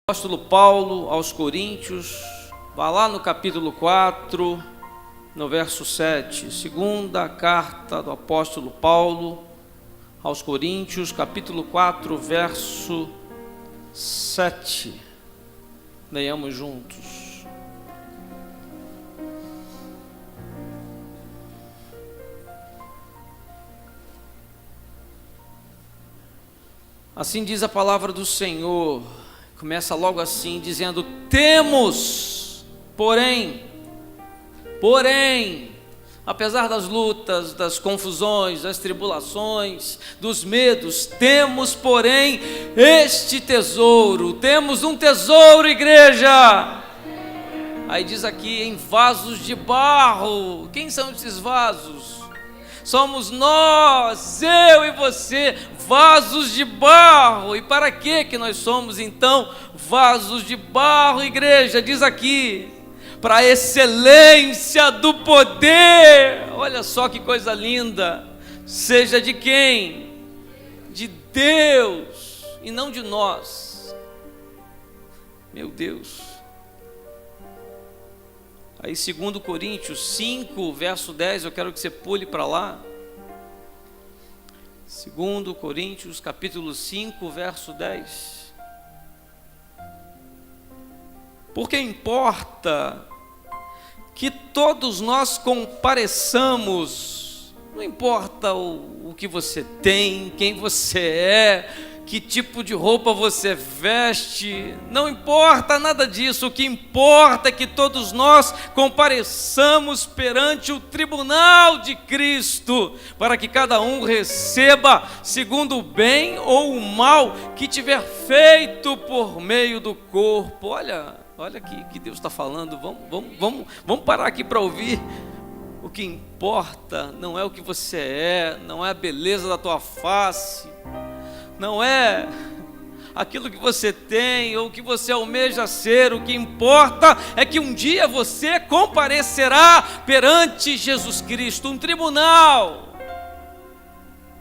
Apóstolo Paulo aos Coríntios, vá lá no capítulo 4, no verso 7, segunda carta do apóstolo Paulo aos Coríntios, capítulo 4, verso 7, leiamos juntos. Assim diz a palavra do Senhor. Começa logo assim, dizendo: temos, porém, apesar das lutas, das confusões, das tribulações, dos medos, temos, porém, este tesouro. Temos um tesouro, igreja. Aí diz aqui, em vasos de barro. Quem são esses vasos? Somos nós, eu e você, vasos de barro. E para que nós somos então vasos de barro, igreja? Diz aqui, para a excelência do poder. Olha só que coisa linda. Seja de quem? De Deus e não de nós. Meu Deus. Aí 2 Coríntios 5, verso 10, eu quero que você pule para lá. 2 Coríntios, capítulo 5, verso 10. Porque importa que todos nós compareçamos, não importa o que você tem, quem você é, que tipo de roupa você veste, não importa nada disso. O que importa é que todos nós compareçamos perante o tribunal de Cristo, para que cada um receba segundo o bem ou o mal que tiver feito por meio do corpo. Olha que Deus está falando. Vamos parar aqui para ouvir. O que importa não é o que você é, não é a beleza da tua face, não é aquilo que você tem ou que você almeja ser. O que importa é que um dia você comparecerá perante Jesus Cristo, um tribunal,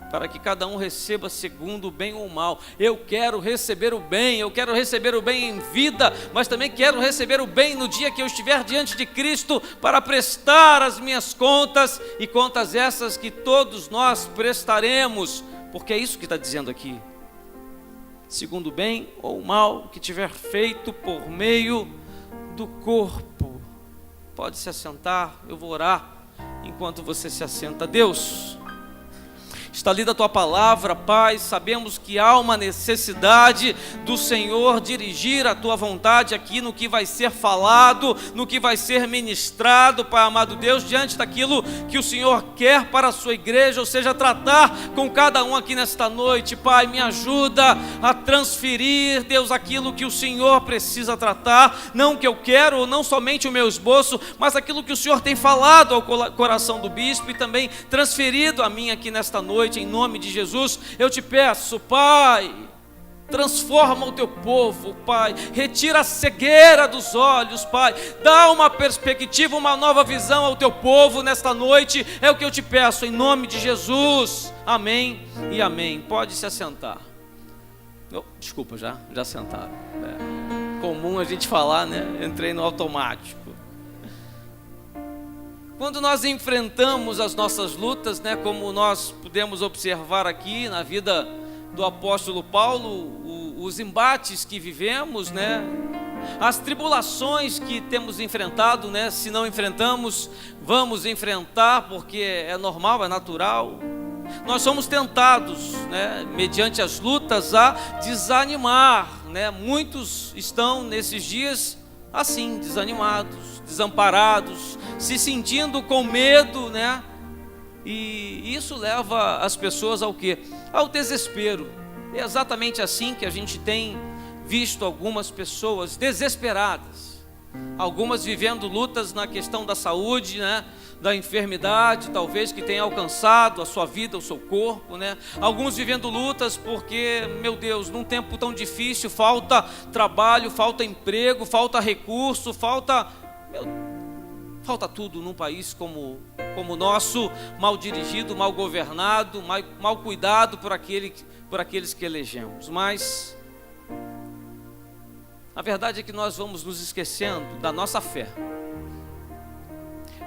para que cada um receba segundo o bem ou o mal. Eu quero receber o bem, eu quero receber o bem em vida, mas também quero receber o bem no dia que eu estiver diante de Cristo para prestar as minhas contas, e contas essas que todos nós prestaremos, porque é isso que está dizendo aqui. Segundo o bem ou o mal que tiver feito por meio do corpo. Pode se assentar, eu vou orar enquanto você se assenta. Deus, está lida a tua palavra, Pai. Sabemos que há uma necessidade do Senhor dirigir a tua vontade aqui no que vai ser falado, no que vai ser ministrado, Pai amado Deus, diante daquilo que o Senhor quer para a sua igreja, ou seja, tratar com cada um aqui nesta noite. Pai, me ajuda a transferir, Deus, aquilo que o Senhor precisa tratar, não o que eu quero, ou não somente o meu esboço, mas aquilo que o Senhor tem falado ao coração do bispo e também transferido a mim aqui nesta noite. Em nome de Jesus, eu te peço, Pai, transforma o teu povo, Pai, retira a cegueira dos olhos, Pai, dá uma perspectiva, uma nova visão ao teu povo nesta noite, é o que eu te peço, em nome de Jesus, amém e amém. Pode se assentar. Desculpa, já sentaram. É comum a gente falar, né? Entrei no automático. Quando nós enfrentamos as nossas lutas, né, como nós pudemos observar aqui na vida do apóstolo Paulo, os embates que vivemos, né, as tribulações que temos enfrentado, né, se não enfrentamos, vamos enfrentar, porque é normal, é natural. Nós somos tentados, né, mediante as lutas, a desanimar, né? Muitos estão nesses dias assim, desanimados, desamparados, se sentindo com medo, né? E isso leva as pessoas ao quê? Ao desespero. É exatamente assim que a gente tem visto algumas pessoas desesperadas, algumas vivendo lutas na questão da saúde, né? Da enfermidade, talvez, que tenha alcançado a sua vida, o seu corpo, né? Alguns vivendo lutas porque, meu Deus, num tempo tão difícil, falta trabalho, falta emprego, falta recurso, falta tudo num país como o nosso, mal dirigido, mal governado, mal cuidado por aqueles que elegemos. Mas A verdade é que nós vamos nos esquecendo da nossa fé.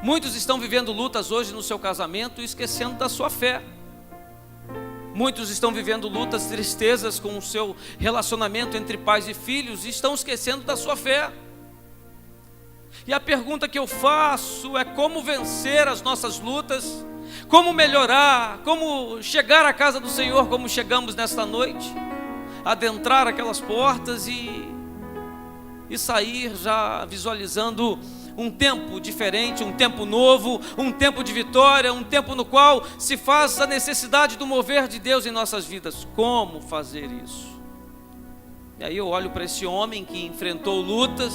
Muitos estão vivendo lutas hoje no seu casamento e esquecendo da sua fé. Muitos estão vivendo lutas, tristezas com o seu relacionamento entre pais e filhos e estão esquecendo da sua fé. E a pergunta que eu faço é: como vencer as nossas lutas? Como melhorar? Como chegar à casa do Senhor como chegamos nesta noite? Adentrar aquelas portas e sair já visualizando um tempo diferente, um tempo novo, um tempo de vitória, um tempo no qual se faz a necessidade do mover de Deus em nossas vidas. Como fazer isso? E aí eu olho para esse homem que enfrentou lutas,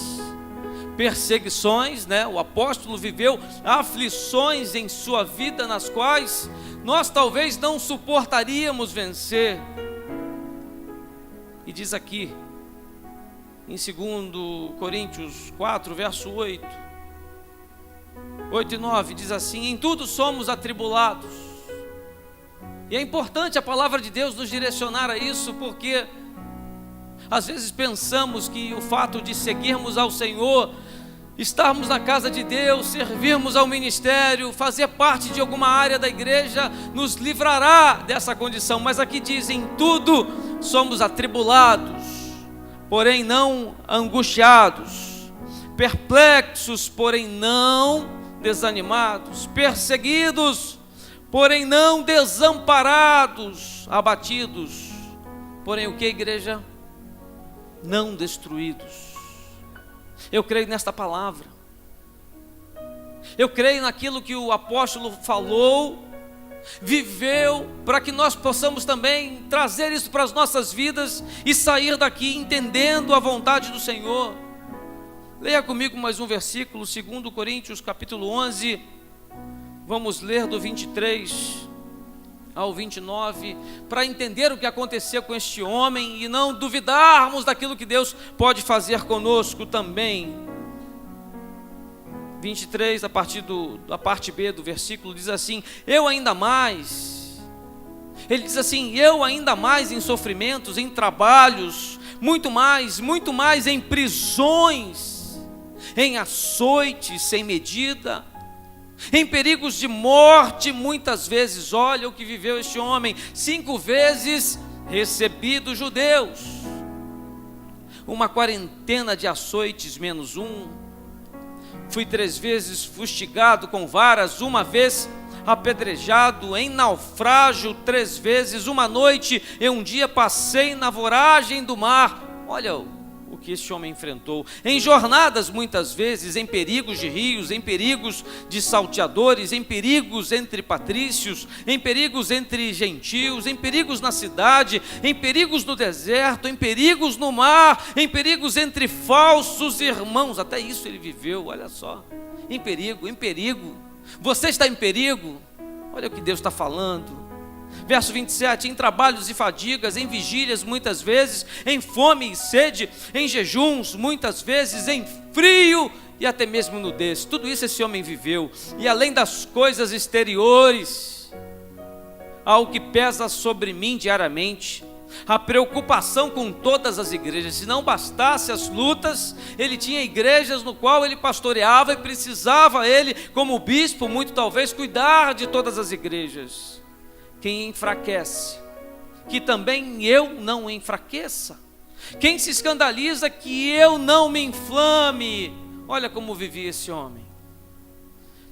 perseguições, né? O apóstolo viveu aflições em sua vida, nas quais nós talvez não suportaríamos vencer. E diz aqui, em 2 Coríntios 4, verso 8 e 9, diz assim: em tudo somos atribulados. E é importante a palavra de Deus nos direcionar a isso, porque às vezes pensamos que o fato de seguirmos ao Senhor, estarmos na casa de Deus, servirmos ao ministério, fazer parte de alguma área da igreja, nos livrará dessa condição. Mas aqui diz: em tudo somos atribulados, porém não angustiados, perplexos, porém não desanimados, perseguidos, porém não desamparados, abatidos, porém o que, igreja? Não destruídos. Eu creio nesta palavra. Eu creio naquilo que o apóstolo falou, viveu, para que nós possamos também trazer isso para as nossas vidas e sair daqui entendendo a vontade do Senhor. Leia comigo mais um versículo, 2 Coríntios capítulo 11, vamos ler do 23 ao 29, para entender o que aconteceu com este homem e não duvidarmos daquilo que Deus pode fazer conosco também. 23, a partir da parte B do versículo, diz assim: eu ainda mais, ele diz assim: eu ainda mais em sofrimentos, em trabalhos, muito mais em prisões, em açoites sem medida, em perigos de morte muitas vezes. Olha o que viveu este homem: 5 vezes recebi dos judeus, uma quarentena de açoites menos um, fui 3 vezes fustigado com varas, 1 vez apedrejado, em naufrágio 3 vezes, 1 noite e 1 dia passei na voragem do mar. Olha o que este homem enfrentou: em jornadas muitas vezes, em perigos de rios, em perigos de salteadores, em perigos entre patrícios, em perigos entre gentios, em perigos na cidade, em perigos no deserto, em perigos no mar, em perigos entre falsos irmãos. Até isso ele viveu, olha só, em perigo. Você está em perigo? Olha o que Deus está falando. Verso 27, em trabalhos e fadigas, em vigílias muitas vezes, em fome e sede, em jejuns muitas vezes, em frio e até mesmo nudez. Tudo isso esse homem viveu. E além das coisas exteriores, há o que pesa sobre mim diariamente: a preocupação com todas as igrejas. Se não bastasse as lutas, ele tinha igrejas no qual ele pastoreava e precisava ele, como bispo, muito talvez, cuidar de todas as igrejas. Quem enfraquece, que também eu não enfraqueça. Quem se escandaliza, que eu não me inflame. Olha como vivia esse homem.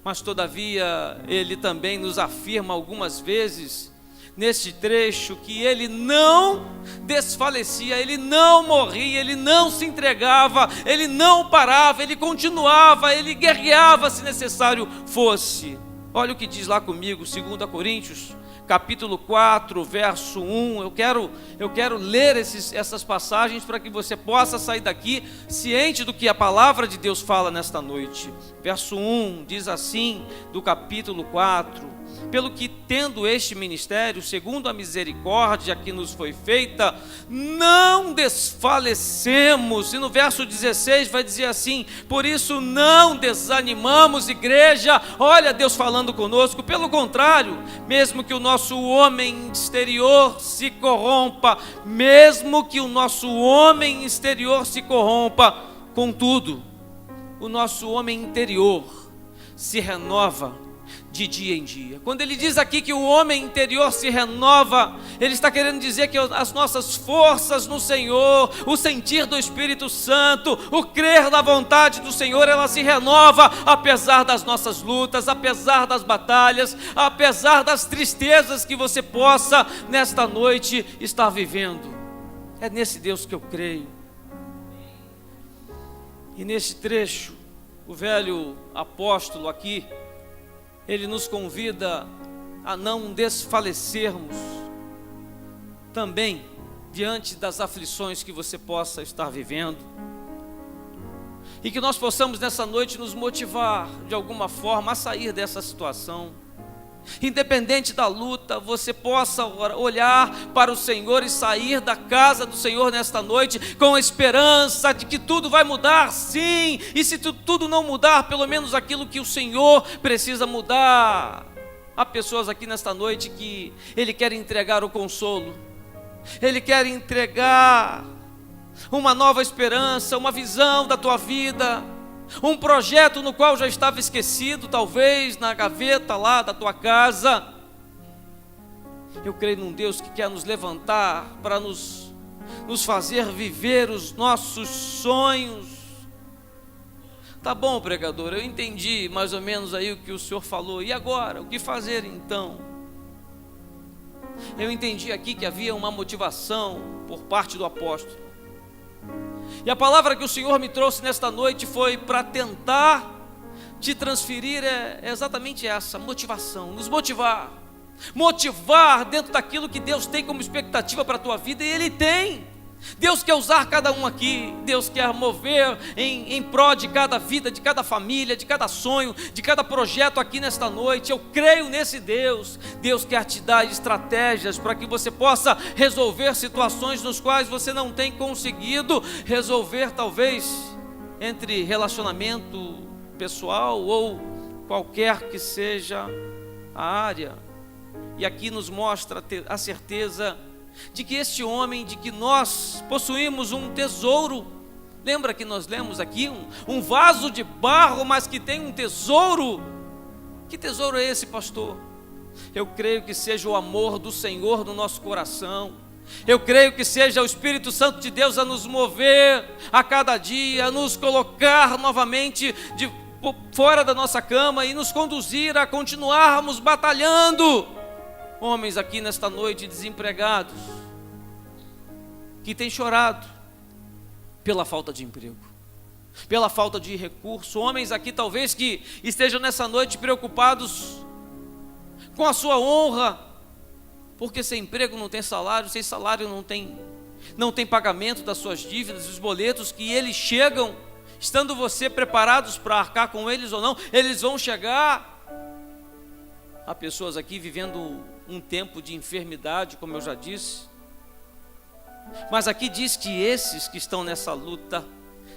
Mas todavia ele também nos afirma algumas vezes neste trecho que ele não desfalecia, ele não morria, ele não se entregava, ele não parava, ele continuava, ele guerreava se necessário fosse. Olha o que diz lá comigo, 2 Coríntios capítulo 4, verso 1, eu quero ler essas passagens para que você possa sair daqui ciente do que a palavra de Deus fala nesta noite. Verso 1 diz assim, do capítulo 4: pelo que tendo este ministério, segundo a misericórdia que nos foi feita, não desfalecemos. E no verso 16 vai dizer assim: por isso não desanimamos, igreja. Olha Deus falando conosco. Pelo contrário, mesmo que o nosso homem exterior se corrompa, contudo, o nosso homem interior se renova de dia em dia. Quando ele diz aqui que o homem interior se renova, ele está querendo dizer que as nossas forças no Senhor, o sentir do Espírito Santo, o crer na vontade do Senhor, ela se renova apesar das nossas lutas, apesar das batalhas, apesar das tristezas que você possa nesta noite estar vivendo. É nesse Deus que eu creio. E nesse trecho, o velho apóstolo aqui, ele nos convida a não desfalecermos também diante das aflições que você possa estar vivendo, e que nós possamos nessa noite nos motivar de alguma forma a sair dessa situação. Independente da luta, você possa olhar para o Senhor e sair da casa do Senhor nesta noite com a esperança de que tudo vai mudar, sim. E se tudo não mudar, pelo menos aquilo que o Senhor precisa mudar. Há pessoas aqui nesta noite que Ele quer entregar o consolo, Ele quer entregar uma nova esperança, uma visão da tua vida, um projeto no qual já estava esquecido, talvez na gaveta lá da tua casa. Eu creio num Deus que quer nos levantar para nos fazer viver os nossos sonhos. Tá bom, pregador, eu entendi mais ou menos aí o que o senhor falou. E agora, o que fazer então? Eu entendi aqui que havia uma motivação por parte do apóstolo. E a palavra que o Senhor me trouxe nesta noite foi para tentar te transferir exatamente essa motivação, nos motivar dentro daquilo que Deus tem como expectativa para a tua vida, e Ele tem. Deus quer usar cada um aqui, Deus quer mover em prol de cada vida, de cada família, de cada sonho, de cada projeto aqui nesta noite. Eu creio nesse Deus. Deus quer te dar estratégias para que você possa resolver situações nos quais você não tem conseguido resolver, talvez entre relacionamento pessoal ou qualquer que seja a área. E aqui nos mostra a certeza de que este homem, de que nós possuímos um tesouro. Lembra que nós lemos aqui um vaso de barro, mas que tem um tesouro. Que tesouro é esse, pastor? Eu creio que seja o amor do Senhor no nosso coração. Eu creio que seja o Espírito Santo de Deus a nos mover a cada dia, a nos colocar novamente fora da nossa cama e nos conduzir a continuarmos batalhando. Homens aqui nesta noite desempregados, que têm chorado pela falta de emprego, pela falta de recurso. Homens aqui talvez que estejam nessa noite preocupados com a sua honra, porque sem emprego não tem salário, sem salário não tem pagamento das suas dívidas, dos boletos que eles chegam, estando você preparados para arcar com eles ou não, eles vão chegar. Há pessoas aqui vivendo um tempo de enfermidade, como eu já disse, mas aqui diz que esses que estão nessa luta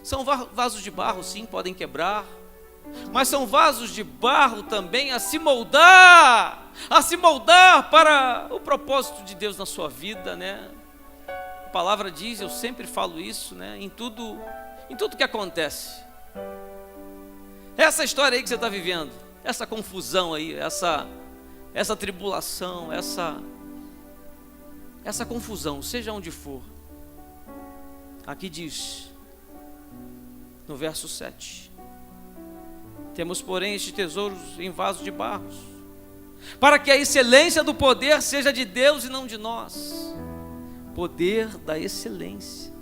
são vasos de barro, sim, podem quebrar, mas são vasos de barro também a se moldar para o propósito de Deus na sua vida, né? A palavra diz, eu sempre falo isso, né? Em tudo que acontece, essa história aí que você está vivendo, essa confusão aí, essa tribulação, essa confusão, seja onde for, aqui diz, no verso 7, temos porém estes tesouros em vasos de barros, para que a excelência do poder seja de Deus e não de nós. Poder da excelência.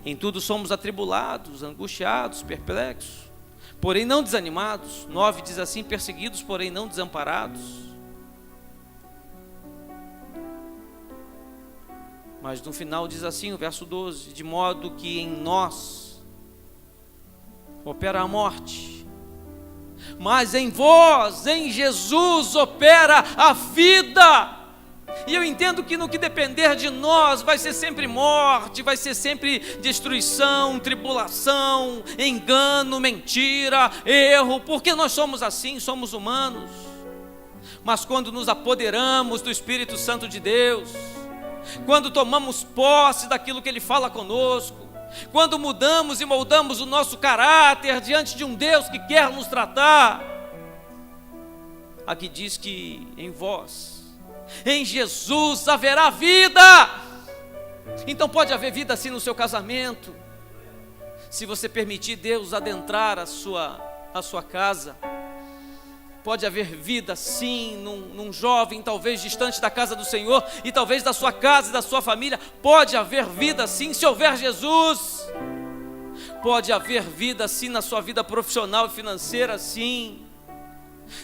Em tudo somos atribulados, angustiados, perplexos, porém não desanimados. 9 diz assim, perseguidos, porém não desamparados. Mas no final diz assim, o verso 12, de modo que em nós opera a morte, mas em vós, em Jesus, opera a vida. E eu entendo que no que depender de nós vai ser sempre morte, vai ser sempre destruição, tribulação, engano, mentira, erro, porque nós somos assim, somos humanos. Mas quando nos apoderamos do Espírito Santo de Deus, quando tomamos posse daquilo que Ele fala conosco, quando mudamos e moldamos o nosso caráter diante de um Deus que quer nos tratar, aqui diz que em vós, em Jesus haverá vida. Então pode haver vida assim no seu casamento, se você permitir Deus adentrar a sua casa. Pode haver vida sim num jovem talvez distante da casa do Senhor, e talvez da sua casa e da sua família. Pode haver vida sim se houver Jesus. Pode haver vida sim na sua vida profissional e financeira, sim.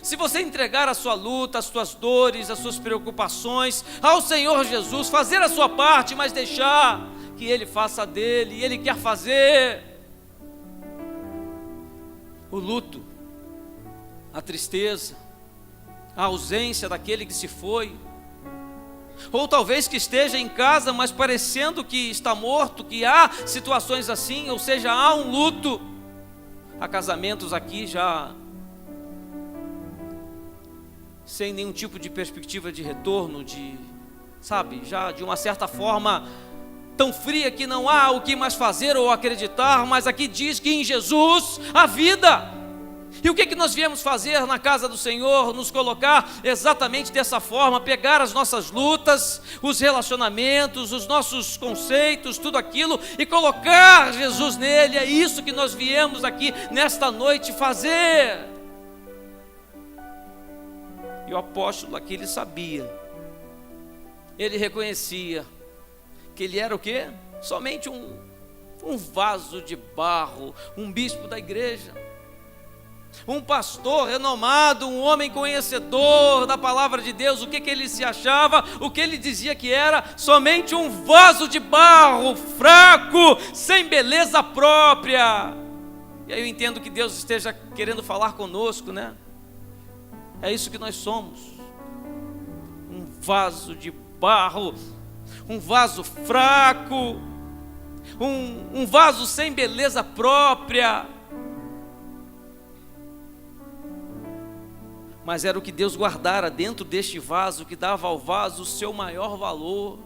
Se você entregar a sua luta, as suas dores, as suas preocupações ao Senhor Jesus, fazer a sua parte, mas deixar que Ele faça a dele, e Ele quer fazer. O luto, a tristeza, a ausência daquele que se foi, ou talvez que esteja em casa, mas parecendo que está morto, que há situações assim, ou seja, há um luto. Há casamentos aqui já sem nenhum tipo de perspectiva de retorno, já de uma certa forma tão fria que não há o que mais fazer ou acreditar. Mas aqui diz que em Jesus há vida. E o que nós viemos fazer na casa do Senhor? Nos colocar exatamente dessa forma, pegar as nossas lutas, os relacionamentos, os nossos conceitos, tudo aquilo, e colocar Jesus nele. É isso que nós viemos aqui nesta noite fazer. E o apóstolo aqui, ele sabia, ele reconhecia que ele era o quê? Somente um vaso de barro, um bispo da igreja, um pastor renomado, um homem conhecedor da palavra de Deus. O que ele se achava? O que ele dizia que era? Somente um vaso de barro, fraco, sem beleza própria. E aí eu entendo que Deus esteja querendo falar conosco, né? É isso que nós somos, um vaso de barro, um vaso fraco, um vaso sem beleza própria. Mas era o que Deus guardara dentro deste vaso, que dava ao vaso o seu maior valor.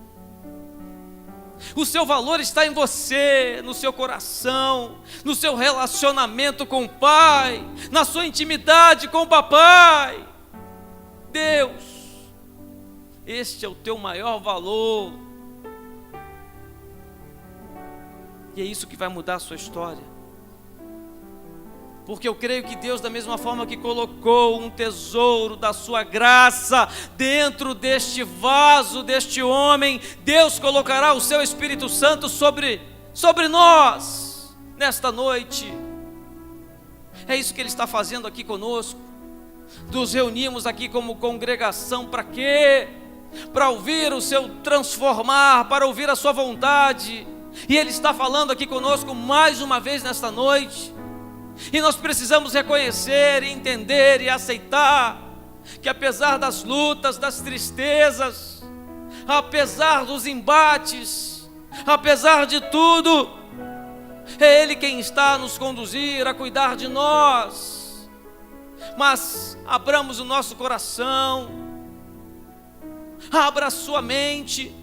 O seu valor está em você, no seu coração, no seu relacionamento com o Pai, na sua intimidade com o Papai. Deus, este é o teu maior valor. E é isso que vai mudar a sua história. Porque eu creio que Deus, da mesma forma que colocou um tesouro da sua graça dentro deste vaso, deste homem, Deus colocará o seu Espírito Santo sobre nós, nesta noite. É isso que Ele está fazendo aqui conosco. Nos reunimos aqui como congregação, para quê? Para ouvir o seu transformar, para ouvir a sua vontade. E Ele está falando aqui conosco mais uma vez nesta noite. E nós precisamos reconhecer, entender e aceitar que apesar das lutas, das tristezas, apesar dos embates, apesar de tudo, é Ele quem está a nos conduzir, a cuidar de nós. Mas abramos o nosso coração, abra a sua mente,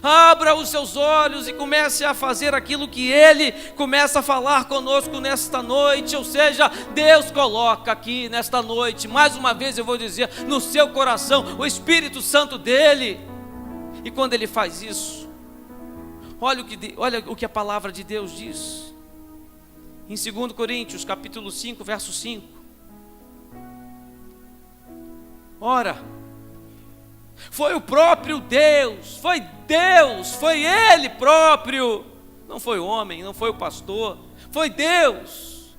abra os seus olhos e comece a fazer aquilo que Ele começa a falar conosco nesta noite. Ou seja, Deus coloca aqui nesta noite, mais uma vez eu vou dizer, no seu coração o Espírito Santo dEle. E quando Ele faz isso, olha o que a palavra de Deus diz em 2 Coríntios capítulo 5, verso 5. Ora, foi o próprio Deus, foi Ele próprio, não foi o homem, não foi o pastor, foi Deus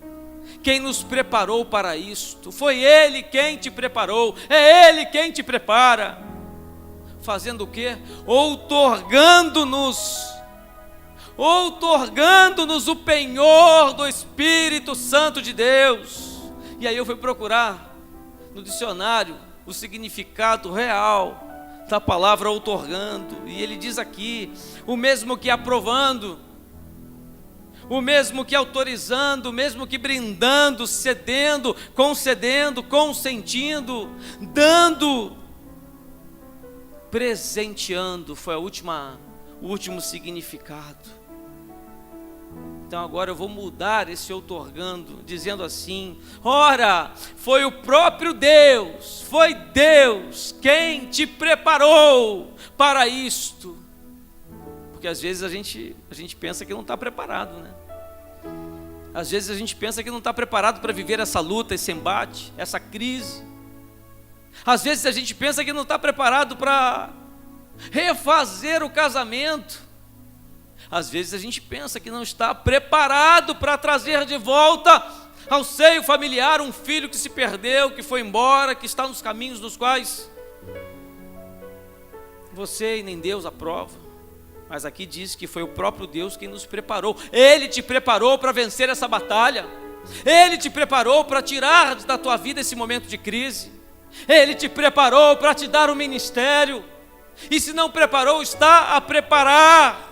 quem nos preparou para isto. Foi Ele quem te preparou, é Ele quem te prepara. Fazendo o quê? Outorgando-nos o penhor do Espírito Santo de Deus. E aí eu fui procurar no dicionário o significado real da palavra outorgando, e ele diz aqui: o mesmo que aprovando, o mesmo que autorizando, o mesmo que brindando, cedendo, concedendo, consentindo, dando, presenteando, foi o último significado. Então agora eu vou mudar esse outorgando, dizendo assim: ora, foi o próprio Deus, foi Deus quem te preparou para isto. Porque às vezes a gente pensa que não está preparado, né? Às vezes a gente pensa que não está preparado para viver essa luta, esse embate, essa crise. Às vezes a gente pensa que não está preparado para refazer o casamento. Às vezes a gente pensa que não está preparado para trazer de volta ao seio familiar um filho que se perdeu, que foi embora, que está nos caminhos dos quais você e nem Deus aprova. Mas aqui diz que foi o próprio Deus quem nos preparou. Ele te preparou para vencer essa batalha. Ele te preparou para tirar da tua vida esse momento de crise. Ele te preparou para te dar um ministério. E se não preparou, está a preparar.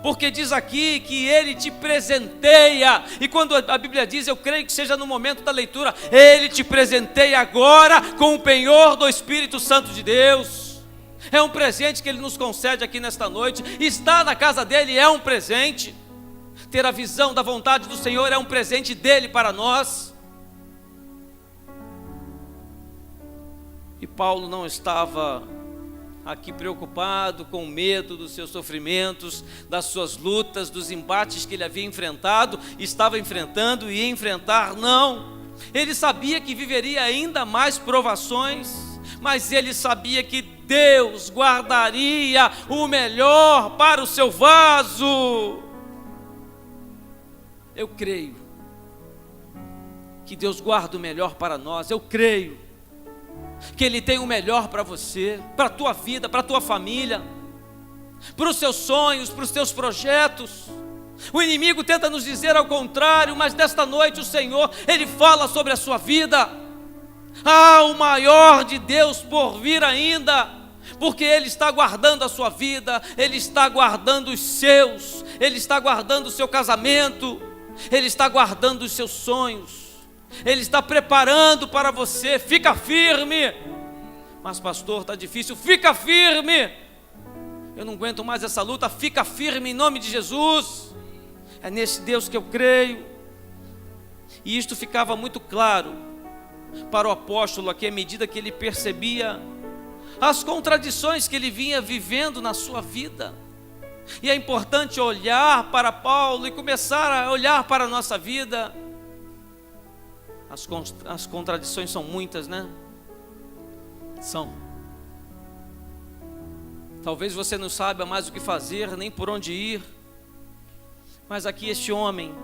Porque diz aqui que Ele te presenteia. E quando a Bíblia diz, eu creio que seja no momento da leitura, Ele te presenteia agora com o penhor do Espírito Santo de Deus. É um presente que Ele nos concede aqui nesta noite. Estar na casa dEle é um presente. Ter a visão da vontade do Senhor é um presente dEle para nós. E Paulo não estava aqui preocupado com o medo dos seus sofrimentos, das suas lutas, dos embates que ele havia enfrentado, estava enfrentando e ia enfrentar, não. Ele sabia que viveria ainda mais provações, mas ele sabia que Deus guardaria o melhor para o seu vaso. Eu creio que Deus guarda o melhor para nós, eu creio que Ele tem o melhor para você, para a tua vida, para a tua família, para os seus sonhos, para os teus projetos. O inimigo tenta nos dizer ao contrário, mas desta noite o Senhor, Ele fala sobre a sua vida. Há o maior de Deus por vir ainda, porque Ele está guardando a sua vida, Ele está guardando os seus, Ele está guardando o seu casamento, Ele está guardando os seus sonhos. Ele está preparando para você. Fica firme. Mas pastor, está difícil. Fica firme. Eu não aguento mais essa luta. Fica firme em nome de Jesus. É nesse Deus que eu creio. E isto ficava muito claro para o apóstolo aqui, à medida que ele percebia as contradições que ele vinha vivendo na sua vida. E é importante olhar para Paulo e começar a olhar para a nossa vida. As contradições são muitas, né? São. Talvez você não saiba mais o que fazer, nem por onde ir. Mas aqui este homem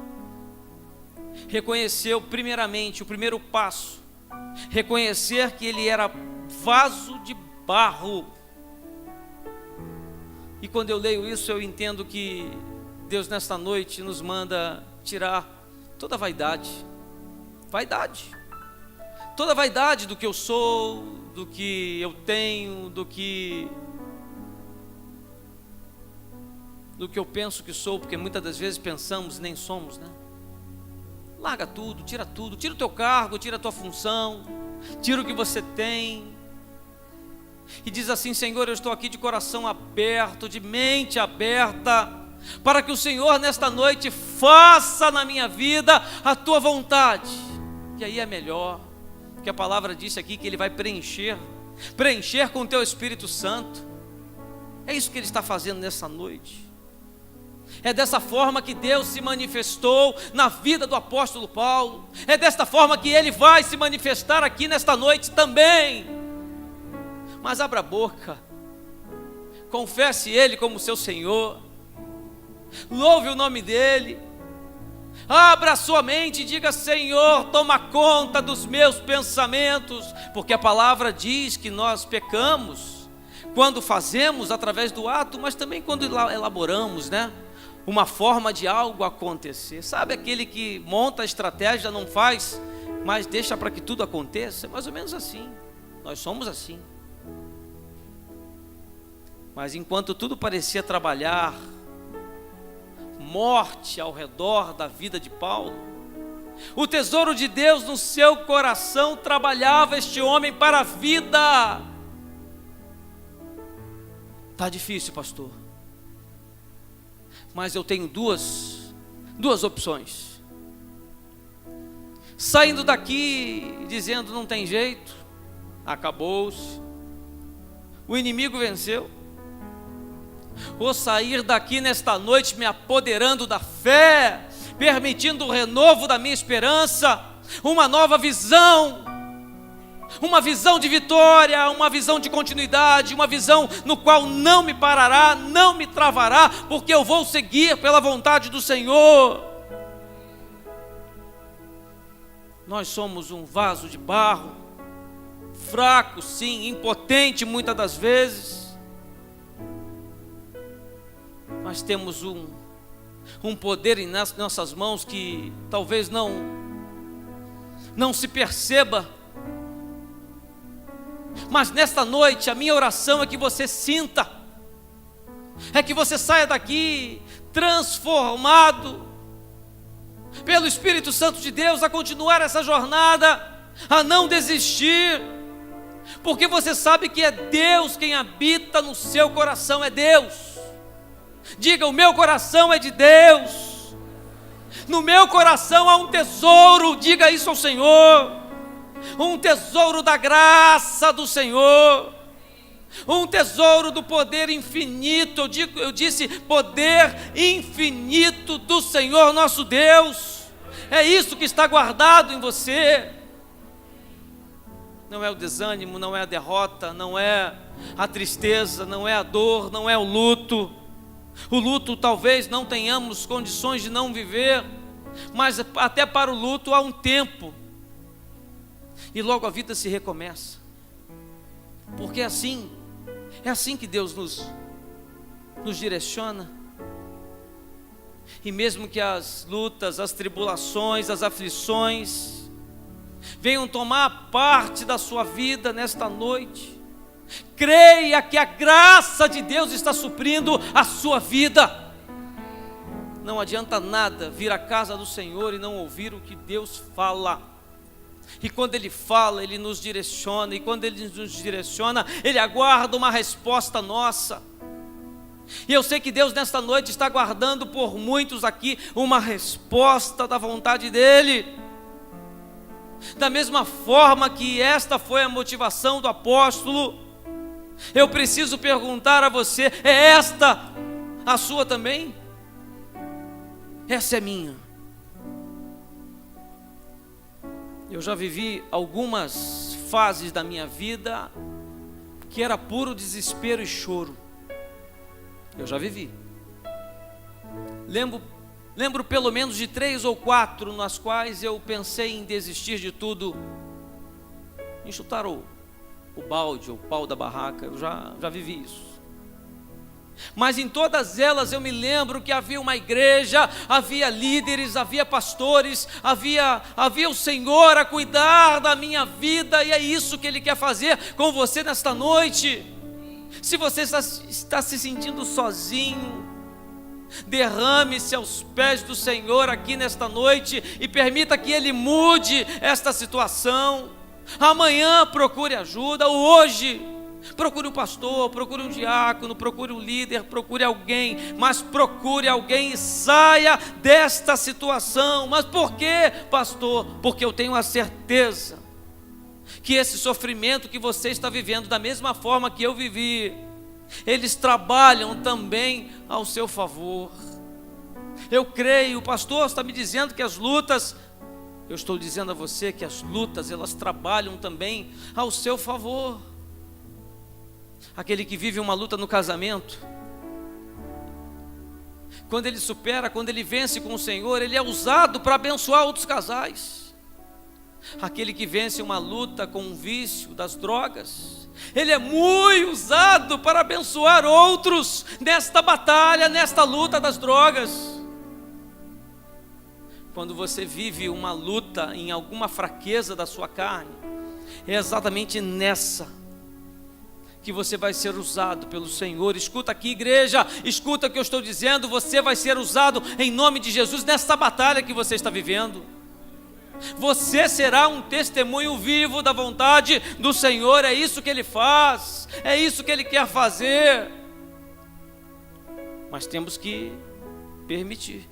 reconheceu primeiramente, o primeiro passo, reconhecer que ele era vaso de barro. E quando eu leio isso, eu entendo que Deus nesta noite nos manda tirar toda a vaidade. Toda a vaidade do que eu sou, do que eu tenho, do que eu penso que sou, porque muitas das vezes pensamos e nem somos, né? Larga tudo, tira o teu cargo, tira a tua função, tira o que você tem, e diz assim: Senhor, eu estou aqui de coração aberto, de mente aberta, para que o Senhor nesta noite faça na minha vida a tua vontade. E aí é melhor, porque a palavra disse aqui que Ele vai preencher com o teu Espírito Santo. É isso que Ele está fazendo nessa noite. É dessa forma que Deus se manifestou na vida do apóstolo Paulo. É desta forma que Ele vai se manifestar aqui nesta noite também. Mas abra a boca, confesse Ele como seu Senhor, louve o nome dEle. Abra a sua mente e diga: Senhor, toma conta dos meus pensamentos, porque a palavra diz que nós pecamos quando fazemos através do ato, mas também quando elaboramos, né? Uma forma de algo acontecer. Sabe aquele que monta a estratégia, não faz, mas deixa para que tudo aconteça. É mais ou menos assim. Nós somos assim. Mas enquanto tudo parecia trabalhar, morte ao redor da vida de Paulo, o tesouro de Deus no seu coração trabalhava este homem para a vida. Está difícil, pastor, mas eu tenho duas opções. Saindo daqui dizendo não tem jeito, acabou-se, o inimigo venceu. Ou sair daqui nesta noite me apoderando da fé, permitindo o renovo da minha esperança, uma nova visão, uma visão de vitória, uma visão de continuidade, uma visão no qual não me parará, não me travará, porque eu vou seguir pela vontade do Senhor. Nós somos um vaso de barro, fraco sim, impotente muitas das vezes, mas temos um poder em nossas mãos que talvez não se perceba. Mas nesta noite a minha oração é que você sinta, é que você saia daqui transformado pelo Espírito Santo de Deus a continuar essa jornada, a não desistir, porque você sabe que é Deus quem habita no seu coração, é Deus. Diga: o meu coração é de Deus, no meu coração há um tesouro, diga isso ao Senhor, um tesouro da graça do Senhor, um tesouro do poder infinito, eu disse poder infinito do Senhor nosso Deus. É isso que está guardado em você. Não é o desânimo, não é a derrota, não é a tristeza, não é a dor, não é o luto. O luto talvez não tenhamos condições de não viver, mas até para o luto há um tempo, e logo a vida se recomeça, porque é assim que Deus nos direciona. E mesmo que as lutas, as tribulações, as aflições venham tomar parte da sua vida nesta noite, creia que a graça de Deus está suprindo a sua vida. Não adianta nada vir à casa do Senhor e não ouvir o que Deus fala. E quando Ele fala, Ele nos direciona, e quando Ele nos direciona, Ele aguarda uma resposta nossa. E eu sei que Deus nesta noite está aguardando por muitos aqui uma resposta da vontade dEle. Da mesma forma que esta foi a motivação do apóstolo, eu preciso perguntar a você: é esta a sua também? Essa é minha. Eu já vivi algumas fases da minha vida que era puro desespero e choro. Eu já vivi. Lembro pelo menos de 3 ou 4 nas quais eu pensei em desistir de tudo, em chutar o balde, o pau da barraca. Eu já vivi isso. Mas em todas elas eu me lembro que havia uma igreja, havia líderes, havia pastores, havia o Senhor a cuidar da minha vida, e é isso que Ele quer fazer com você nesta noite. Se você está se sentindo sozinho, derrame-se aos pés do Senhor aqui nesta noite e permita que Ele mude esta situação. Amanhã procure ajuda, hoje procure um pastor, procure um diácono, procure um líder, procure alguém, mas procure alguém e saia desta situação. Mas por quê, pastor? Porque eu tenho a certeza que esse sofrimento que você está vivendo, da mesma forma que eu vivi, eles trabalham também ao seu favor. Eu creio, o pastor está me dizendo que as lutas, eu estou dizendo a você que as lutas, elas trabalham também ao seu favor. Aquele que vive uma luta no casamento, quando ele supera, quando ele vence com o Senhor, ele é usado para abençoar outros casais. Aquele que vence uma luta com o vício das drogas, ele é muito usado para abençoar outros nesta batalha, nesta luta das drogas. quando você vive uma luta em alguma fraqueza da sua carne, é exatamente nessa que você vai ser usado pelo Senhor. Escuta aqui, igreja, escuta o que eu estou dizendo, você vai ser usado em nome de Jesus nessa batalha que você está vivendo. Você será um testemunho vivo da vontade do Senhor, é isso que Ele faz, é isso que Ele quer fazer. Mas temos que permitir.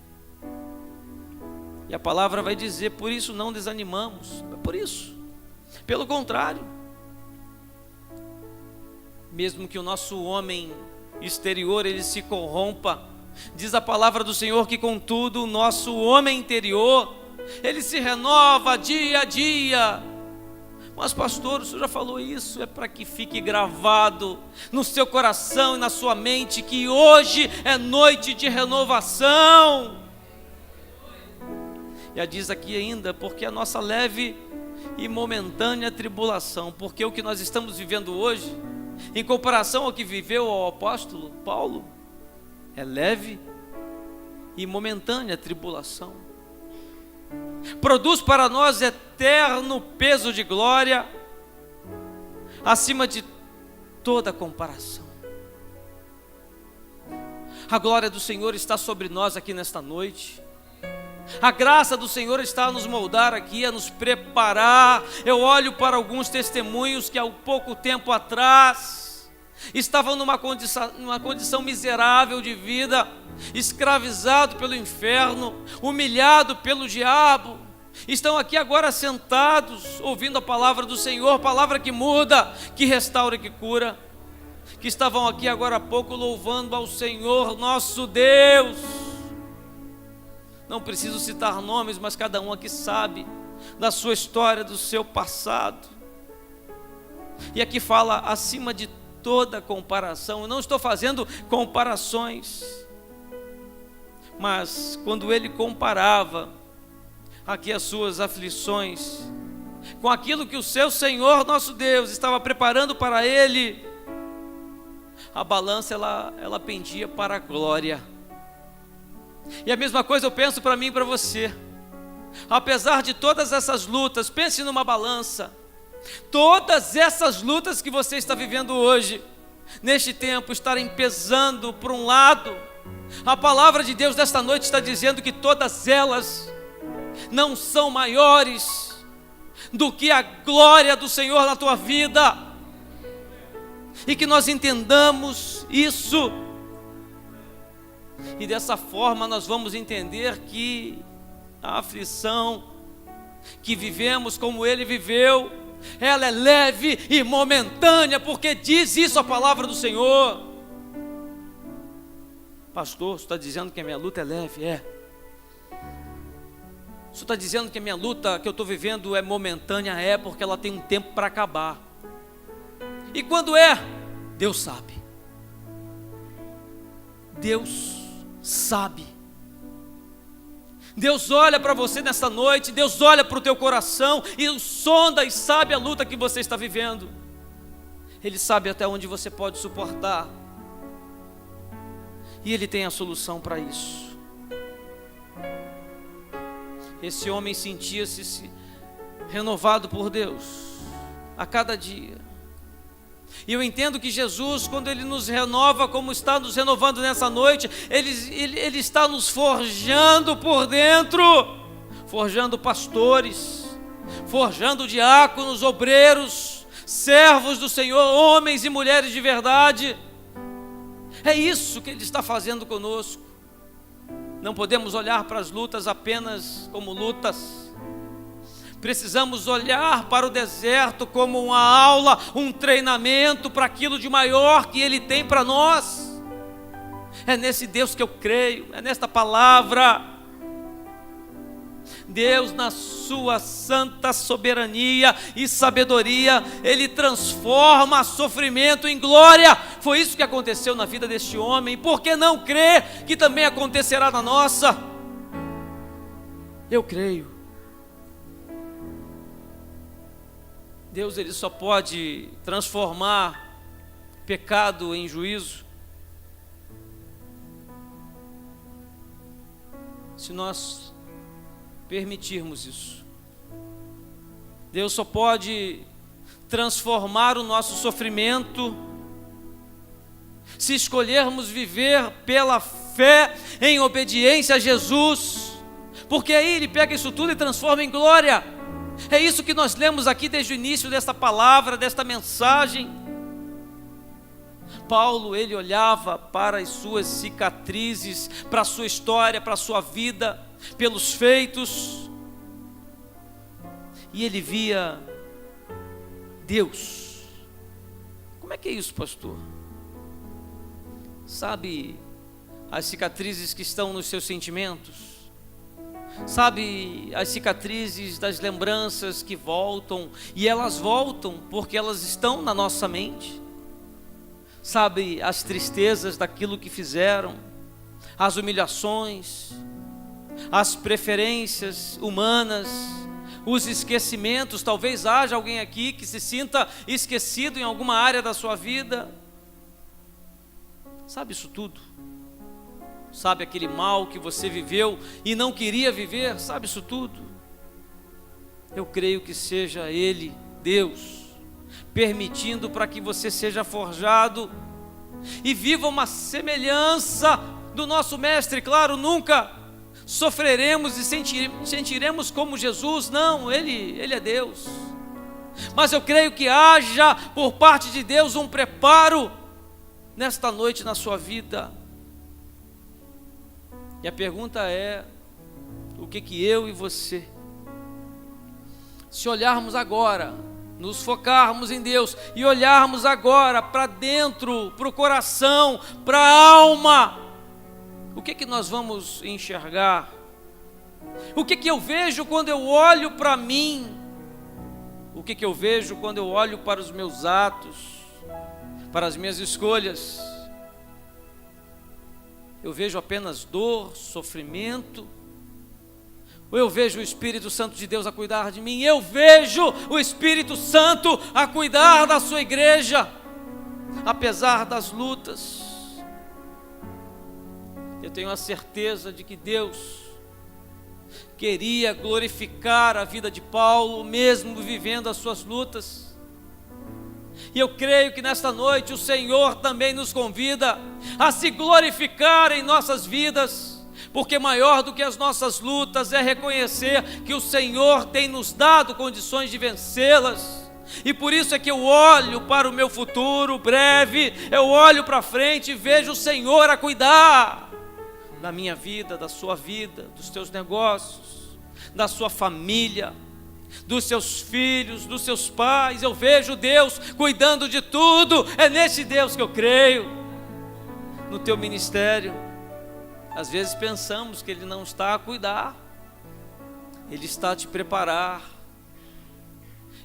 E a palavra vai dizer, por isso não desanimamos, é por isso. Pelo contrário, mesmo que o nosso homem exterior ele se corrompa, diz a palavra do Senhor que contudo o nosso homem interior, ele se renova dia a dia. Mas pastor, o senhor já falou isso, é para que fique gravado no seu coração e na sua mente que hoje é noite de renovação. E diz aqui ainda, porque a nossa leve e momentânea tribulação, porque o que nós estamos vivendo hoje, em comparação ao que viveu o apóstolo Paulo, é leve e momentânea tribulação. Produz para nós eterno peso de glória, acima de toda comparação. A glória do Senhor está sobre nós aqui nesta noite. A graça do Senhor está a nos moldar aqui, a nos preparar. Eu olho para alguns testemunhos que há pouco tempo atrás estavam numa condição miserável de vida, escravizado pelo inferno, humilhado pelo diabo. Estão aqui agora sentados, ouvindo a palavra do Senhor, palavra que muda, que restaura e que cura. Que estavam aqui agora há pouco louvando ao Senhor nosso Deus. Não preciso citar nomes, mas cada um aqui sabe da sua história, do seu passado. E aqui fala acima de toda comparação. Eu não estou fazendo comparações, mas quando ele comparava aqui as suas aflições com aquilo que o seu Senhor nosso Deus estava preparando para ele, a balança ela pendia para a glória. E a mesma coisa eu penso para mim e para você. Apesar de todas essas lutas, pense numa balança. Todas essas lutas que você está vivendo hoje, neste tempo, estarem pesando por um lado, a palavra de Deus desta noite está dizendo que todas elas não são maiores do que a glória do Senhor na tua vida. E que nós entendamos isso. E dessa forma nós vamos entender que a aflição que vivemos como ele viveu, ela é leve e momentânea, porque diz isso a palavra do Senhor. Pastor, você está dizendo que a minha luta é leve? É. Você está dizendo que a minha luta que eu estou vivendo é momentânea? É, porque ela tem um tempo para acabar. E quando é? Deus sabe. Deus sabe. Deus olha para você nessa noite, Deus olha para o teu coração e sonda e sabe a luta que você está vivendo. Ele sabe até onde você pode suportar. E Ele tem a solução para isso. Esse homem sentia-se renovado por Deus a cada dia. E eu entendo que Jesus, quando Ele nos renova, como está nos renovando nessa noite, Ele está nos forjando por dentro, forjando pastores, forjando diáconos, obreiros, servos do Senhor, homens e mulheres de verdade. É isso que Ele está fazendo conosco. Não podemos olhar para as lutas apenas como lutas. Precisamos olhar para o deserto como uma aula, um treinamento para aquilo de maior que Ele tem para nós. É nesse Deus que eu creio, é nesta palavra. Deus, na sua santa soberania e sabedoria, Ele transforma sofrimento em glória. Foi isso que aconteceu na vida deste homem. Por que não crer que também acontecerá na nossa? Eu creio. Deus, Ele só pode transformar pecado em juízo se nós permitirmos isso. Deus só pode transformar o nosso sofrimento se escolhermos viver pela fé em obediência a Jesus, porque aí Ele pega isso tudo e transforma em glória. É isso que nós lemos aqui desde o início desta palavra, desta mensagem. Paulo, ele olhava para as suas cicatrizes, para a sua história, para a sua vida, pelos feitos, e ele via Deus. Como é que é isso, pastor? Sabe as cicatrizes que estão nos seus sentimentos? Sabe as cicatrizes das lembranças que voltam, e elas voltam porque elas estão na nossa mente? Sabe as tristezas daquilo que fizeram, as humilhações, as preferências humanas, os esquecimentos? Talvez haja alguém aqui que se sinta esquecido em alguma área da sua vida. Sabe isso tudo? Sabe aquele mal que você viveu e não queria viver? Sabe isso tudo? Eu creio que seja Ele, Deus, permitindo para que você seja forjado e viva uma semelhança do nosso Mestre. Claro, nunca sofreremos e sentiremos como Jesus, não, Ele é Deus. Mas eu creio que haja por parte de Deus um preparo nesta noite na sua vida. E a pergunta é: o que eu e você, se olharmos agora, nos focarmos em Deus e olharmos agora para dentro, para o coração, para a alma, o que nós vamos enxergar? O que eu vejo quando eu olho para mim? O que eu vejo quando eu olho para os meus atos, para as minhas escolhas? Eu vejo apenas dor, sofrimento? Ou eu vejo o Espírito Santo de Deus a cuidar de mim? Eu vejo o Espírito Santo a cuidar da sua igreja, apesar das lutas. Eu tenho a certeza de que Deus queria glorificar a vida de Paulo, mesmo vivendo as suas lutas. E eu creio que nesta noite o Senhor também nos convida a se glorificar em nossas vidas, porque maior do que as nossas lutas é reconhecer que o Senhor tem nos dado condições de vencê-las. E por isso é que eu olho para o meu futuro breve, eu olho para frente e vejo o Senhor a cuidar da minha vida, da sua vida, dos teus negócios, da sua família, dos seus filhos, dos seus pais. Eu vejo Deus cuidando de tudo. É nesse Deus que eu creio. No teu ministério, às vezes pensamos que Ele não está a cuidar, Ele está a te preparar,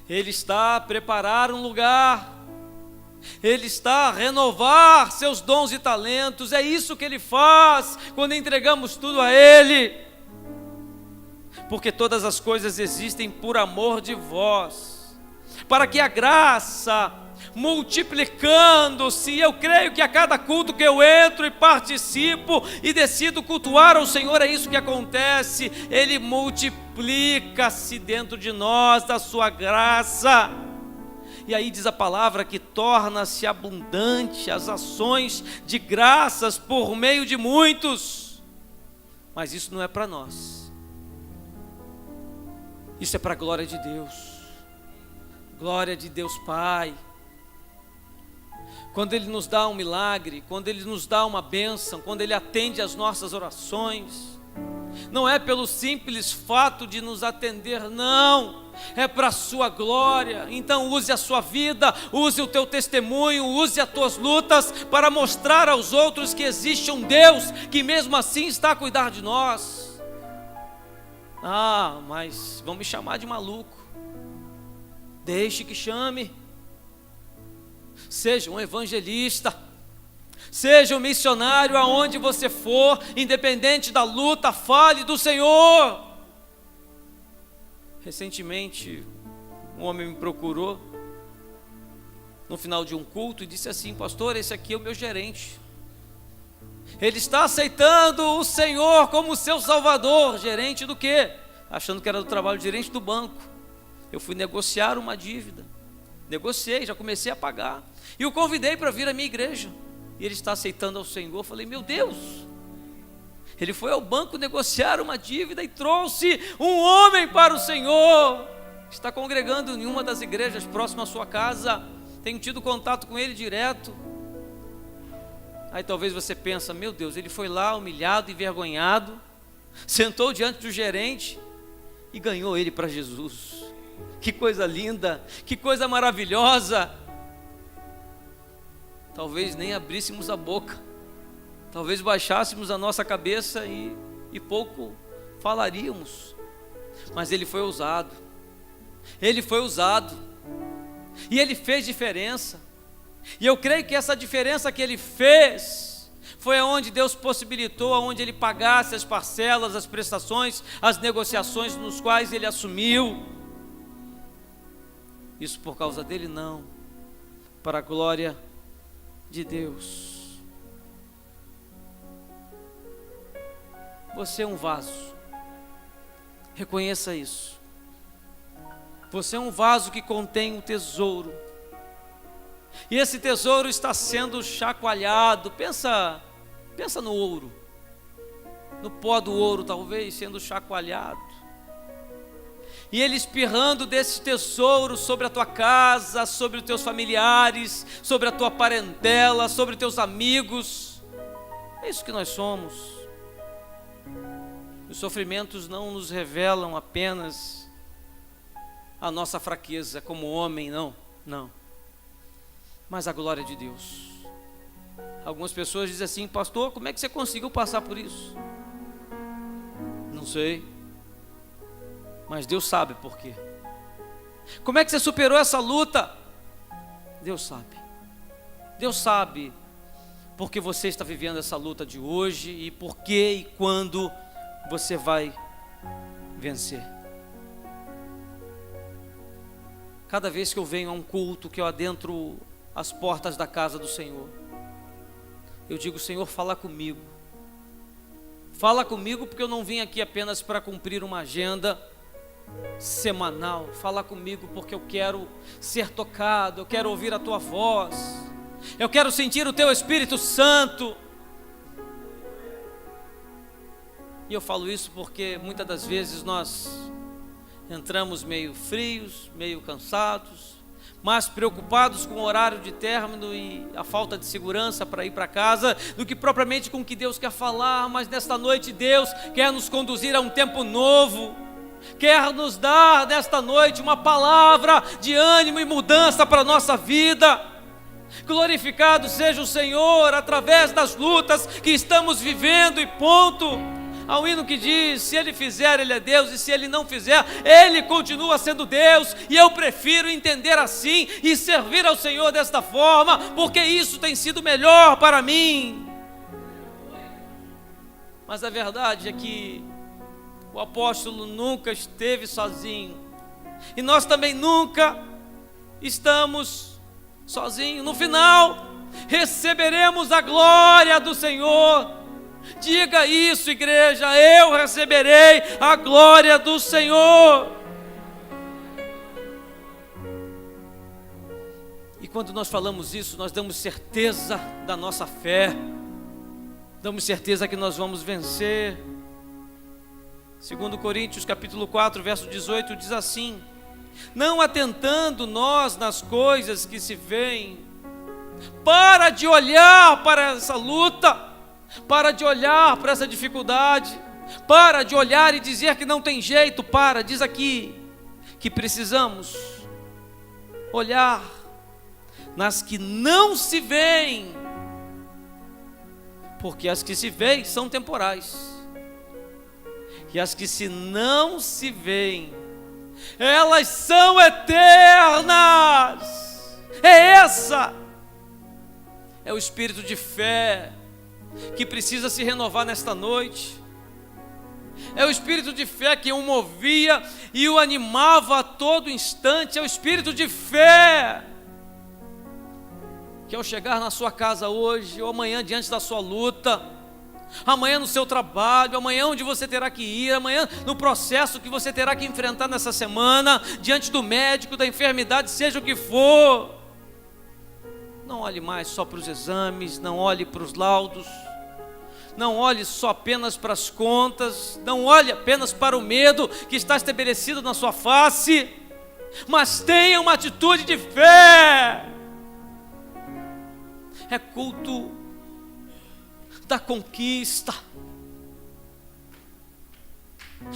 Ele está a preparar um lugar, Ele está a renovar seus dons e talentos. É isso que Ele faz quando entregamos tudo a Ele, porque todas as coisas existem por amor de vós, para que a graça, multiplicando-se, eu creio que a cada culto que eu entro e participo e decido cultuar ao Senhor, é isso que acontece. Ele multiplica-se dentro de nós da sua graça. E aí diz a palavra que torna-se abundante as ações de graças por meio de muitos. Mas isso não é para nós, isso é para a glória de Deus. Glória de Deus Pai. Quando Ele nos dá um milagre, quando Ele nos dá uma bênção, quando Ele atende às nossas orações, não é pelo simples fato de nos atender, não, é para a sua glória. Então use a sua vida, use o teu testemunho, use as tuas lutas para mostrar aos outros que existe um Deus que mesmo assim está a cuidar de nós. Ah, mas vão me chamar de maluco. Deixe que chame. Seja um evangelista, seja um missionário aonde você for, independente da luta, fale do Senhor. Recentemente, um homem me procurou no final de um culto e disse assim: pastor, esse aqui é o meu gerente, ele está aceitando o Senhor como seu Salvador. Gerente do quê? achando que era do trabalho de gerente do banco. Eu fui negociar uma dívida. Negociei, já comecei a pagar. E o convidei para vir à minha igreja. E ele está aceitando ao Senhor. Eu falei, meu Deus. Ele foi ao banco negociar uma dívida e trouxe um homem para o Senhor. Está congregando em uma das igrejas próximas à sua casa. Tenho tido contato com ele direto. Aí talvez você pensa, meu Deus, ele foi lá humilhado, envergonhado, sentou diante do gerente e ganhou ele para Jesus. Que coisa linda, que coisa maravilhosa. Talvez nem abríssemos a boca, talvez baixássemos a nossa cabeça e pouco falaríamos. Mas ele foi ousado, ele foi usado, e ele fez diferença. E eu creio que essa diferença que ele fez foi aonde Deus possibilitou, aonde ele pagasse as parcelas, as prestações, as negociações nos quais ele assumiu. Isso por causa dele? Não, para a glória de Deus. Você é um vaso, reconheça isso. Você é um vaso que contém um tesouro, e esse tesouro está sendo chacoalhado. Pensa no ouro, no pó do ouro talvez sendo chacoalhado, e ele espirrando desse tesouro sobre a tua casa, sobre os teus familiares, sobre a tua parentela, sobre os teus amigos. É isso que nós somos. Os sofrimentos não nos revelam apenas a nossa fraqueza como homem, não, mas a glória de Deus. Algumas pessoas dizem assim, pastor, como é que você conseguiu passar por isso? Não sei, mas Deus sabe por quê. Como é que você superou essa luta? Deus sabe. Deus sabe porque você está vivendo essa luta de hoje, e por que e quando você vai vencer. Cada vez que eu venho a um culto, que eu adentro as portas da casa do Senhor, eu digo, Senhor, fala comigo. Fala comigo, porque eu não vim aqui apenas para cumprir uma agenda semanal. Fala comigo porque eu quero ser tocado, eu quero ouvir a tua voz, eu quero sentir o teu Espírito Santo. E eu falo isso porque muitas das vezes nós entramos meio frios, meio cansados, mais preocupados com o horário de término e a falta de segurança para ir para casa, do que propriamente com o que Deus quer falar. Mas nesta noite Deus quer nos conduzir a um tempo novo, quer nos dar nesta noite uma palavra de ânimo e mudança para a nossa vida. Glorificado seja o Senhor através das lutas que estamos vivendo, e ponto. Há um hino que diz, se Ele fizer, Ele é Deus, e se Ele não fizer, Ele continua sendo Deus. E eu prefiro entender assim e servir ao Senhor desta forma, porque isso tem sido melhor para mim. Mas a verdade é que o apóstolo nunca esteve sozinho, e nós também nunca estamos sozinhos. No final, receberemos a glória do Senhor. Diga isso, igreja, eu receberei a glória do Senhor. E quando nós falamos isso, nós damos certeza da nossa fé, damos certeza que nós vamos vencer. 2 Coríntios capítulo 4, verso 18 diz assim: não atentando nós nas coisas que se veem. Para de olhar para essa luta, para de olhar para essa dificuldade, para de olhar e dizer que não tem jeito. Diz aqui que precisamos olhar nas que não se veem, porque as que se veem são temporais, e as que se não se veem, elas são eternas. É o espírito de fé que precisa se renovar nesta noite. É o espírito de fé que o movia e o animava a todo instante. É o espírito de fé que ao chegar na sua casa hoje ou amanhã diante da sua luta, amanhã no seu trabalho, amanhã onde você terá que ir, amanhã no processo que você terá que enfrentar nessa semana, diante do médico, da enfermidade, seja o que for. Não olhe mais só para os exames, não olhe para os laudos, não olhe só apenas para as contas, não olhe apenas para o medo que está estabelecido na sua face, mas tenha uma atitude de fé. É culto da conquista,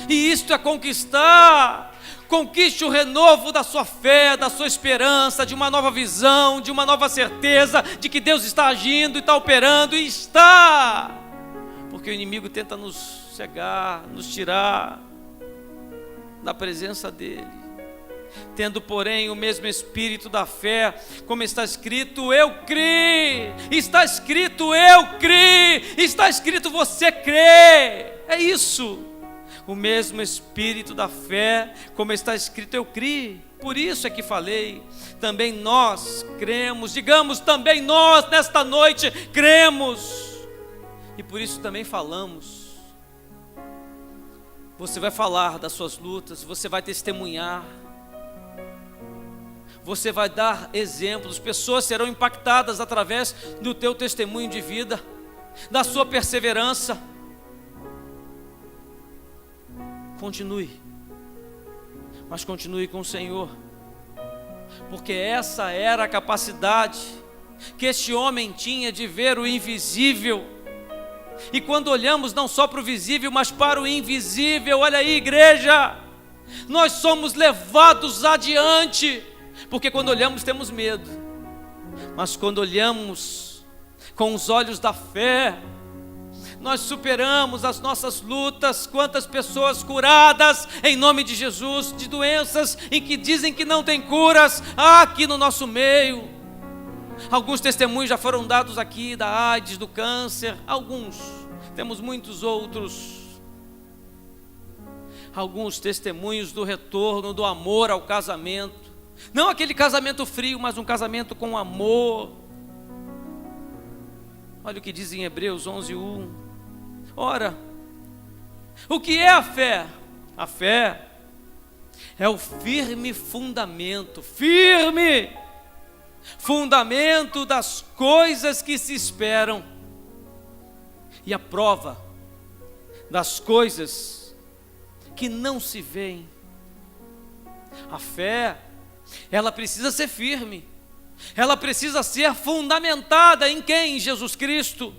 e isto é conquistar. Conquiste o renovo da sua fé, da sua esperança, de uma nova visão, de uma nova certeza de que Deus está agindo e está operando, e está, porque o inimigo tenta nos cegar, nos tirar da presença dele. Tendo, porém, o mesmo espírito da fé, como está escrito, eu criei. Está escrito, eu criei. Está escrito, você crê. É isso. O mesmo espírito da fé, como está escrito, eu criei. Por isso é que falei. Também nós cremos. Digamos, também nós nesta noite cremos. E por isso também falamos. Você vai falar das suas lutas, você vai testemunhar. Você vai dar exemplos, pessoas serão impactadas através do teu testemunho de vida, da sua perseverança. Continue, mas continue com o Senhor, porque essa era a capacidade que este homem tinha de ver o invisível. E quando olhamos não só para o visível, mas para o invisível, olha aí, igreja, nós somos levados adiante. Porque quando olhamos temos medo, mas quando olhamos com os olhos da fé, nós superamos as nossas lutas. Quantas pessoas curadas em nome de Jesus, de doenças em que dizem que não tem curas, aqui no nosso meio. Alguns testemunhos já foram dados aqui, da AIDS, do câncer, alguns, temos muitos outros. Alguns testemunhos do retorno do amor ao casamento. Não aquele casamento frio, mas um casamento com amor. Olha o que diz em Hebreus 11:1. Ora, o que é a fé? A fé é o firme fundamento, fundamento das coisas que se esperam, e a prova das coisas que não se veem. A fé, ela precisa ser firme, ela precisa ser fundamentada em quem? Em Jesus Cristo.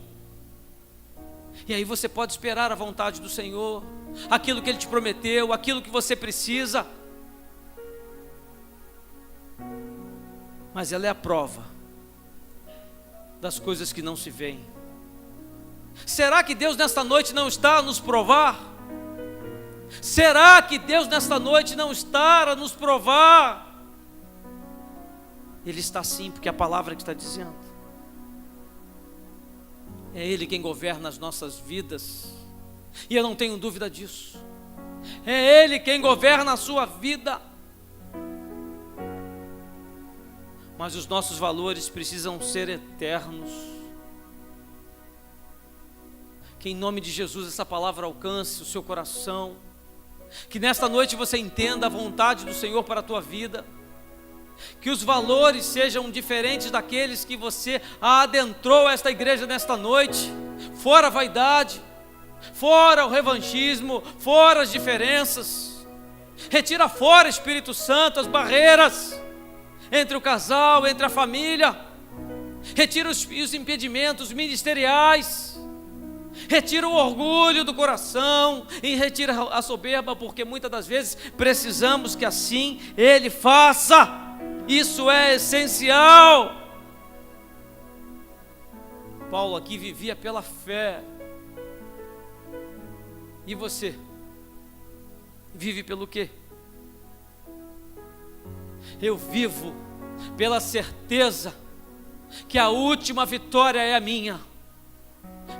E aí você pode esperar a vontade do Senhor, aquilo que Ele te prometeu, aquilo que você precisa. Mas ela é a prova das coisas que não se veem. Será que Deus nesta noite não está a nos provar? Será que Deus nesta noite não está a nos provar? Ele está sim, porque é a palavra que está dizendo. É Ele quem governa as nossas vidas, e eu não tenho dúvida disso. É Ele quem governa a sua vida. Mas os nossos valores precisam ser eternos. Que em nome de Jesus essa palavra alcance o seu coração. Que nesta noite você entenda a vontade do Senhor para a tua vida. Que os valores sejam diferentes daqueles que você adentrou esta igreja nesta noite. Fora a vaidade, fora o revanchismo, fora as diferenças. Retira fora, Espírito Santo, as barreiras entre o casal, entre a família. Retira os impedimentos ministeriais. Retira o orgulho do coração e retira a soberba, porque muitas das vezes precisamos que assim Ele faça. Isso é essencial. Paulo aqui vivia pela fé. E você? Vive pelo quê? Eu vivo pela certeza que a última vitória é a minha.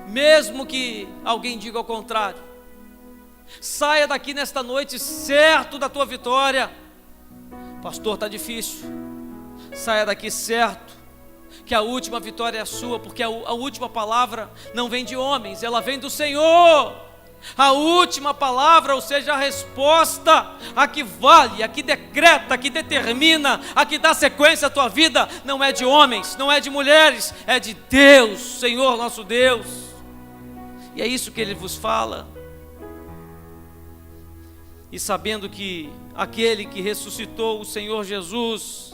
Mesmo que alguém diga ao contrário. Saia daqui nesta noite certo da tua vitória. Pastor, está difícil. Saia daqui certo que a última vitória é sua, porque a última palavra não vem de homens, ela vem do Senhor. A última palavra, ou seja, a resposta, a que vale, a que decreta, a que determina, a que dá sequência à tua vida, não é de homens, não é de mulheres, é de Deus, Senhor nosso Deus. E é isso que Ele vos fala. E sabendo que aquele que ressuscitou o Senhor Jesus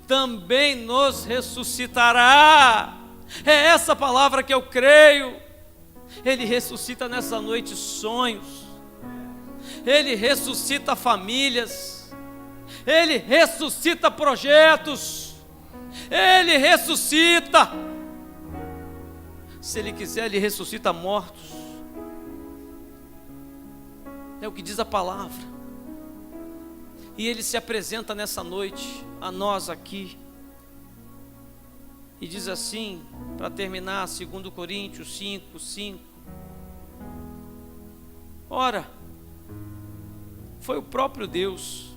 também nos ressuscitará. É essa palavra que eu creio. Ele ressuscita nessa noite sonhos, Ele ressuscita famílias, Ele ressuscita projetos, Ele ressuscita. Se Ele quiser, Ele ressuscita mortos. É o que diz a palavra. E Ele se apresenta nessa noite a nós aqui. E diz assim, para terminar, 2 Coríntios 5:5. Ora, foi o próprio Deus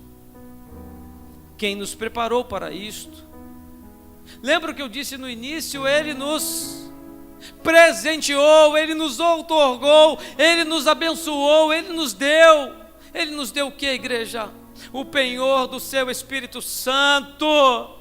quem nos preparou para isto. Lembra que eu disse no início? Ele nos presenteou, Ele nos outorgou, Ele nos abençoou, Ele nos deu. Ele nos deu o que, igreja? O penhor do seu Espírito Santo.